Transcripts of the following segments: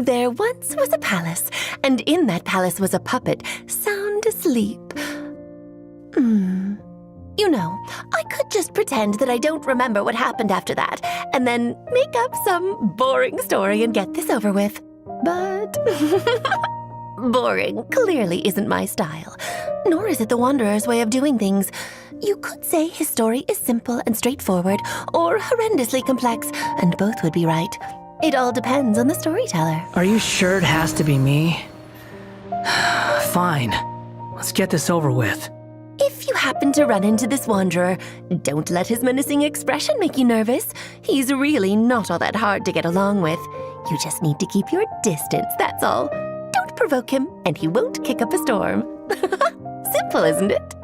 There once was a palace, and in that palace was a puppet, sound asleep. You know, I could just pretend that I don't remember what happened after that, and then make up some boring story and get this over with. But boring clearly isn't my style, nor is it the Wanderer's way of doing things. You could say his story is simple and straightforward, or horrendously complex, and both would be right. It all depends on the storyteller. Are you sure it has to be me? Fine. Let's get this over with. If you happen to run into this Wanderer, don't let his menacing expression make you nervous. He's really not all that hard to get along with. You just need to keep your distance, that's all. Don't provoke him, and he won't kick up a storm. Simple, isn't it?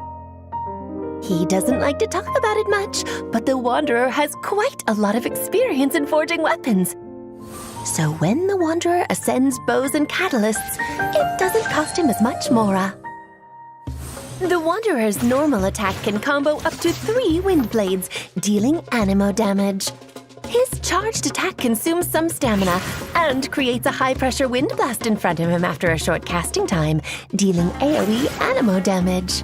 He doesn't like to talk about it much, but the Wanderer has quite a lot of experience in forging weapons. So when the Wanderer ascends bows and catalysts, it doesn't cost him as much mora. The Wanderer's normal attack can combo up to 3 wind blades, dealing anemo damage. His charged attack consumes some stamina and creates a high-pressure wind blast in front of him after a short casting time, dealing AoE anemo damage.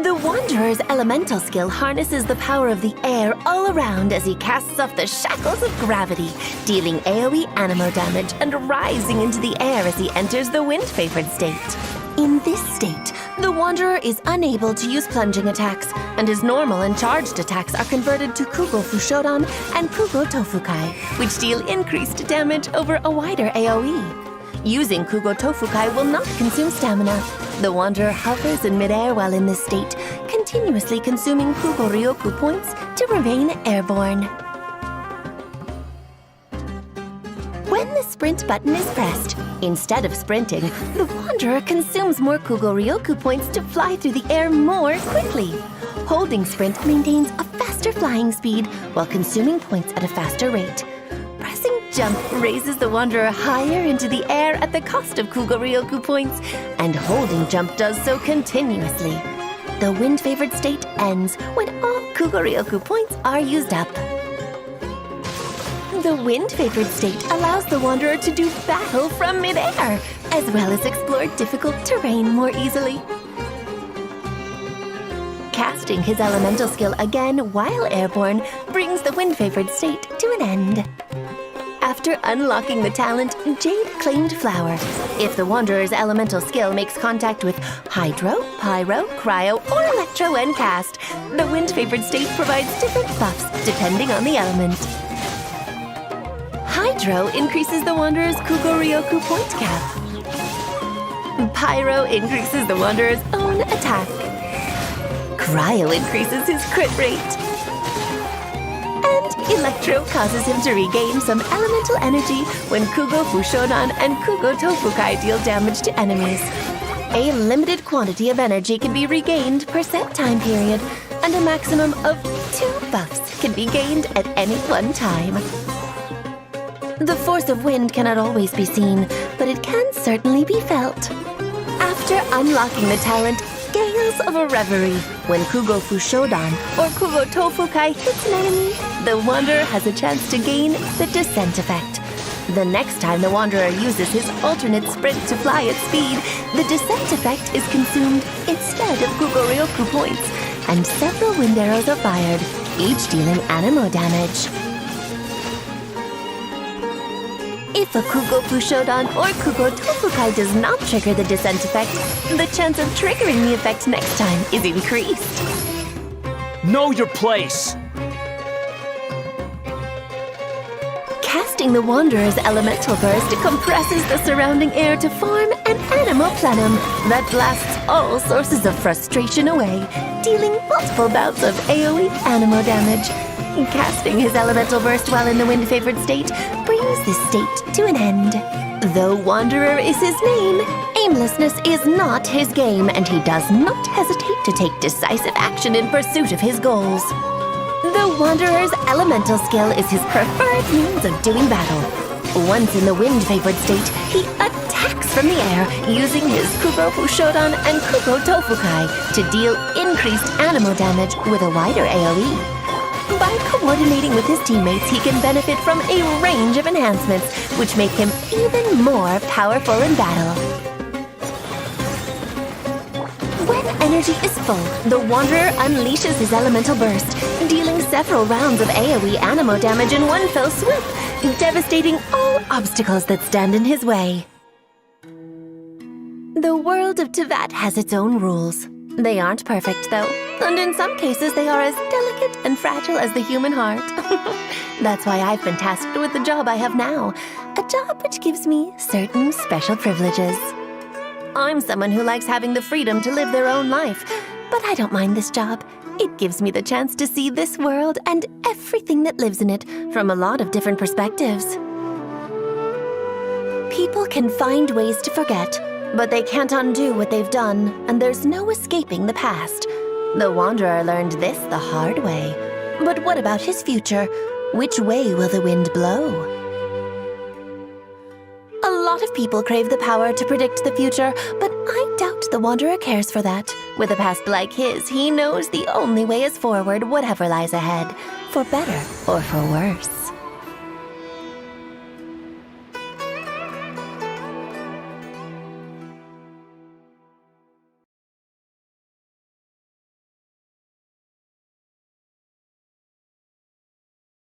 The Wanderer's elemental skill harnesses the power of the air all around as he casts off the shackles of gravity, dealing AoE anemo damage and rising into the air as he enters the wind-favored state. In this state, the Wanderer is unable to use plunging attacks, and his normal and charged attacks are converted to Kugo Fushodan and Kugo Tofukai, which deal increased damage over a wider AoE. Using Kugo Tofukai will not consume stamina. The Wanderer hovers in midair while in this state, continuously consuming Kugo Ryoku points to remain airborne. When the sprint button is pressed, instead of sprinting, the Wanderer consumes more Kugo Ryoku points to fly through the air more quickly. Holding sprint maintains a faster flying speed while consuming points at a faster rate. Pressing jump raises the Wanderer higher into the air at the cost of Kugo Ryoku points, and holding jump does so continuously. The wind-favored state ends when all Kugo Ryoku points are used up. The wind-favored state allows the Wanderer to do battle from midair, as well as explore difficult terrain more easily. Casting his elemental skill again while airborne brings the wind-favored state to an end. After unlocking the talent Jade Claimed Flower, if the Wanderer's elemental skill makes contact with Hydro, Pyro, Cryo, or Electro when cast, the wind-favored state provides different buffs depending on the element. Hydro increases the Wanderer's Kugo Ryoku point cap. Pyro increases the Wanderer's own attack. Cryo increases his crit rate. And Electro causes him to regain some elemental energy when Kugo Fushodan and Kugo Tofukai deal damage to enemies. A limited quantity of energy can be regained per set time period, and a maximum of 2 buffs can be gained at any one time. The force of wind cannot always be seen, but it can certainly be felt. After unlocking the talent Gales of a Reverie, when Kugo Fushodan or Kugo Tofukai hits an enemy, the Wanderer has a chance to gain the Descent effect. The next time the Wanderer uses his alternate sprint to fly at speed, the Descent effect is consumed instead of Kugo Ryoku points, and several wind arrows are fired, each dealing anemo damage. If a Kugo Fushodan or Kugo Tofukai does not trigger the Descent effect, the chance of triggering the effect next time is increased. Know your place! Casting the Wanderer's elemental burst compresses the surrounding air to form an anemo plenum that blasts all sources of frustration away, dealing multiple bouts of AoE anemo damage. Casting his elemental burst while in the wind-favored state brings this state to an end. Though Wanderer is his name, aimlessness is not his game, and he does not hesitate to take decisive action in pursuit of his goals. The Wanderer's elemental skill is his preferred means of doing battle. Once in the wind-favored state, he attacks from the air using his Kugo Fushodan and Kugo Tofukai to deal increased anemo damage with a wider AoE. By By coordinating with his teammates, he can benefit from a range of enhancements, which make him even more powerful in battle. When energy is full, the Wanderer unleashes his elemental burst, dealing several rounds of AoE animo damage in one fell swoop, devastating all obstacles that stand in his way. The world of Teyvat has its own rules. They aren't perfect, though, and in some cases they are as delicate and fragile as the human heart. That's why I've been tasked with the job I have now, a job which gives me certain special privileges. I'm someone who likes having the freedom to live their own life, but I don't mind this job. It gives me the chance to see this world and everything that lives in it from a lot of different perspectives. People can find ways to forget, but they can't undo what they've done, and there's no escaping the past. The Wanderer learned this the hard way. But what about his future? Which way will the wind blow? A lot of people crave the power to predict the future, but I doubt the Wanderer cares for that. With a past like his, he knows the only way is forward, whatever lies ahead, for better or for worse.